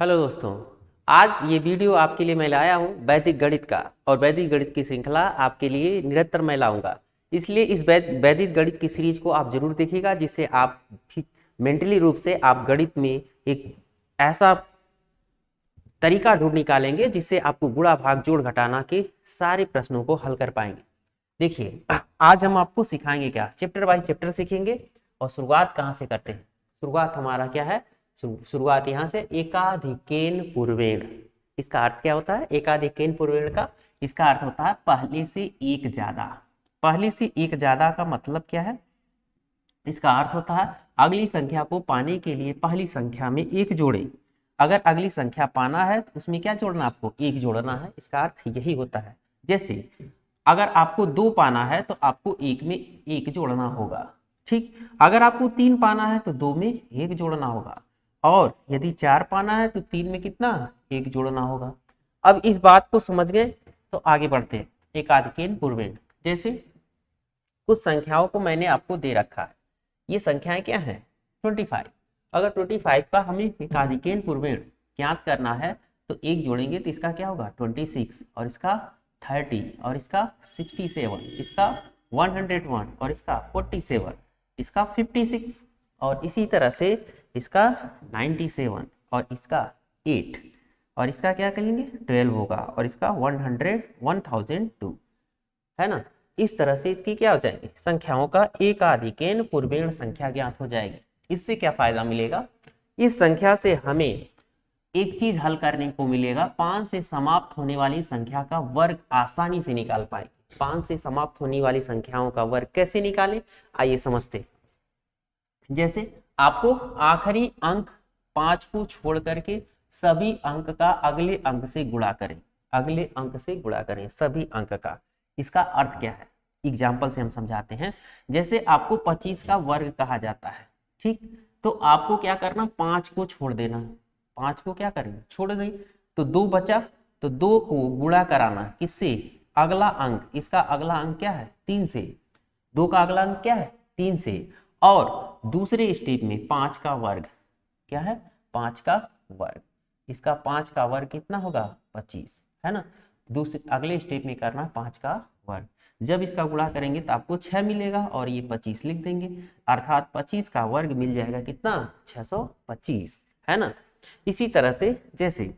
Hello दोस्तों। आज ये वीडियो आपके लिए मैं लाया हूँ वैदिक गणित का। और वैदिक गणित की श्रृंखला आपके लिए निरंतर मैं लाऊंगा। इसलिए इस वैदिक गणित की सीरीज को आप जरूर देखिएगा, जिससे आप मेंटली रूप से आप गणित में एक ऐसा तरीका ढूंढ निकालेंगे जिससे आपको गुणा भाग जोड़ घटाना के सारे प्रश्नों को हल कर पाएंगे। देखिए, आज हम आपको सिखाएंगे क्या, चैप्टर बाय चैप्टर सीखेंगे। और शुरुआत कहाँ से करते हैं? शुरुआत हमारा क्या है? शुरुआत यहाँ से एकाधिकेन पूर्वेण। इसका अर्थ क्या होता है एकाधिकेन पूर्वेण का? इसका अर्थ होता है पहले से एक ज्यादा। पहले से एक ज्यादा का मतलब क्या है? इसका अर्थ होता है अगली संख्या को पाने के लिए पहली संख्या में एक जोड़े। अगर अगली संख्या पाना है तो उसमें क्या जोड़ना? आपको एक जोड़ना है। इसका अर्थ यही होता है। जैसे अगर आपको 2 पाना है तो आपको एक में एक जोड़ना होगा। ठीक, अगर आपको 3 पाना है तो 2 में एक जोड़ना होगा। और यदि 4 पाना है तो 3 में कितना? एक जोड़ना होगा। अब इस बात को समझ गए तो आगे बढ़ते हैं। एकाधिकेन पूर्वेण। जैसे कुछ संख्याओं को मैंने आपको दे रखा है। ये संख्याएं क्या है? 25। अगर 25 का हमें एकाधिकेन पूर्वेण ज्ञात करना है तो एक जोड़ेंगे तो इसका क्या होगा? 26, और इसका 30, और इसका 67, इसका 101, और इसका 47, इसका 56, और इसी तरह से इसका 97, और इसका 8, और इसका क्या कहेंगे? 12 होगा, और इसका 1002, है ना। इस तरह से इसकी क्या हो जाएगी? संख्याओं का एकाधिकेन पूर्वेण संख्या ज्ञात हो जाएगी। इससे क्या फायदा मिलेगा? इस संख्या से हमें एक चीज हल करने को मिलेगा, 5 से समाप्त होने वाली संख्या का वर्ग आसानी से निकाल पाएंगे। 5 से समाप्त होने वाली संख्याओं का वर्ग कैसे निकालें, आइए समझते। जैसे आपको आखिरी अंक 5 को छोड़ करके सभी अंक का अगले अंक से गुणा करें। अगले अंक से गुणा करें सभी अंक का। इसका अर्थ क्या है? एग्जाम्पल से हम समझाते हैं। जैसे आपको 25 का वर्ग कहा जाता है, ठीक, तो आपको क्या करना? 5 को छोड़ देना। 5 को क्या करेंगे? छोड़ दें, तो 2 बचा, तो 2 को गुणा कराना किससे? अगला अंक। इसका अगला अंक क्या है? 3 से। 2 का अगला अंक क्या है? 3 से। और दूसरे स्टेप में 5 का वर्ग क्या है? 5 का वर्ग। इसका 5 का वर्ग कितना होगा? 25, है ना। दूसरे अगले स्टेप में करना 5 का वर्ग। जब इसका गुणा करेंगे तो आपको 6 मिलेगा, और ये 25 लिख देंगे। अर्थात 25 का वर्ग मिल जाएगा कितना? 625, है ना। इसी तरह से जैसे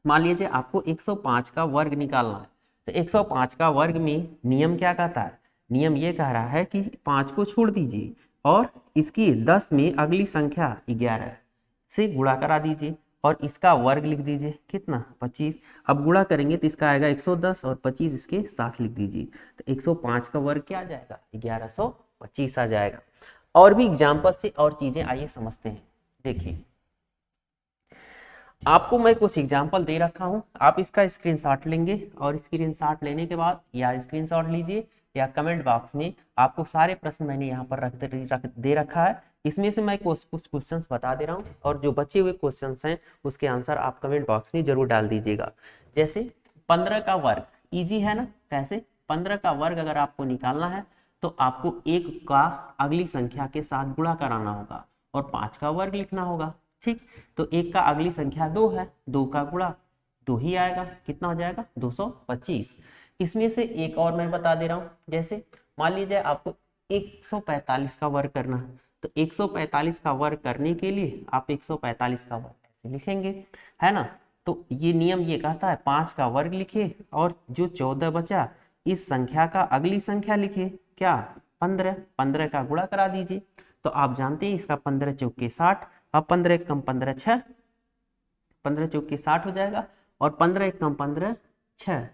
मान लीजिए आपको 105 का वर्ग निकालना है, तो 105 का वर्ग में नियम क्या कहता है? नियम ये कह रहा है कि 5 को छोड़ दीजिए और इसकी 10 में अगली संख्या 11 से गुणा करा दीजिए, और इसका वर्ग लिख दीजिए कितना? 25। अब गुणा करेंगे तो इसका आएगा 110, और 25 इसके साथ लिख दीजिए, तो 105 का वर्ग क्या आ जाएगा? 1125 आ जाएगा। और भी एग्जाम्पल से और चीजें आइए समझते हैं। देखिए, आपको मैं कुछ एग्जाम्पल दे रखा हूं, आप इसका स्क्रीनशॉट लेंगे, और स्क्रीनशॉट लेने के बाद या स्क्रीनशॉट लीजिए या कमेंट बॉक्स में आपको सारे प्रश्न मैंने यहाँ पर दे रखा है। इसमें से मैं कुछ क्वेश्चंस बता दे रहा हूँ, और जो बचे हुए क्वेश्चंस हैं उसके आंसर आप कमेंट बॉक्स में जरूर डाल दीजिएगा। जैसे 15 का वर्ग इजी है ना। कैसे? 15 का वर्ग अगर आपको निकालना है तो आपको 1 का अगली संख्या के साथ गुणा कराना होगा और 5 का वर्ग लिखना होगा। ठीक, तो 1 का अगली संख्या 2 है, 2 का गुणा 2 ही आएगा। कितना हो जाएगा? 225। इसमें से एक और मैं बता दे रहा हूँ। जैसे मान लीजिए आपको 145 का वर्ग करना है, तो 145 का वर्ग करने के लिए आप 145 का वर्ग ऐसे लिखेंगे, है ना। तो ये नियम ये कहता है 5 का वर्ग लिखिए, और जो 14 बचा इस संख्या का अगली संख्या लिखिए, क्या? 15। 15 का गुणा करा दीजिए, तो आप जानते हैं इसका 15 चौके 60। अब 15 एक कम 15 6, 15 चौके 60 हो जाएगा, और 15 एक कम 15 6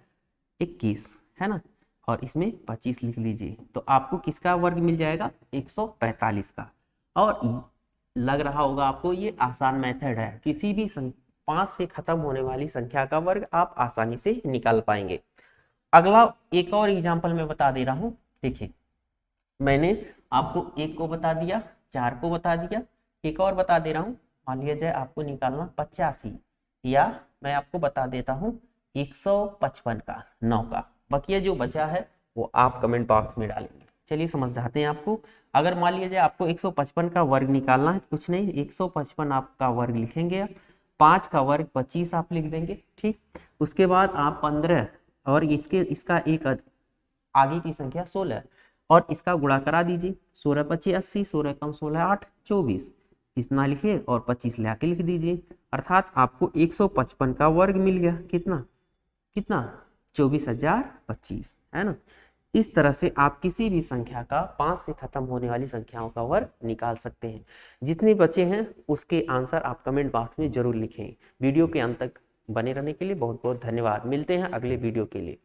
21, है ना। और इसमें 25 लिख लीजिए, तो आपको किसका वर्ग मिल जाएगा? 145 का। और लग रहा होगा आपको ये आसान मेथड है, किसी भी 5 से खत्म होने वाली संख्या का वर्ग आप आसानी से निकाल पाएंगे। अगला एक और एग्जाम्पल मैं बता दे रहा हूँ। देखिए, मैंने आपको 1 को बता दिया, 4 को बता दिया, एक और बता दे रहा हूँ। मान लिया जाए आपको निकालना 85, या मैं आपको बता देता हूँ 155 का 9 का। बकिया जो बचा है वो आप कमेंट बॉक्स में डालेंगे। चलिए समझ जाते हैं आपको। अगर मान लिया जाए आपको 155 का वर्ग निकालना है, कुछ नहीं, 155 आपका वर्ग लिखेंगे, 5 का वर्ग 25 आप लिख देंगे। ठीक, उसके बाद आप 15 और इसका एक आगे की संख्या 16 और इसका गुणा करा दीजिए। 16 25 80, 16 कम 16 8 24, इतना लिखिए और 25 ला के लिख दीजिए। अर्थात आपको 155 का वर्ग मिल गया। कितना कितना 24,025, है ना। इस तरह से आप किसी भी संख्या का 5 से खत्म होने वाली संख्याओं का वर्ग निकाल सकते हैं। जितने बचे हैं उसके आंसर आप कमेंट बॉक्स में जरूर लिखें। वीडियो के अंत तक बने रहने के लिए बहुत बहुत धन्यवाद। मिलते हैं अगले वीडियो के लिए।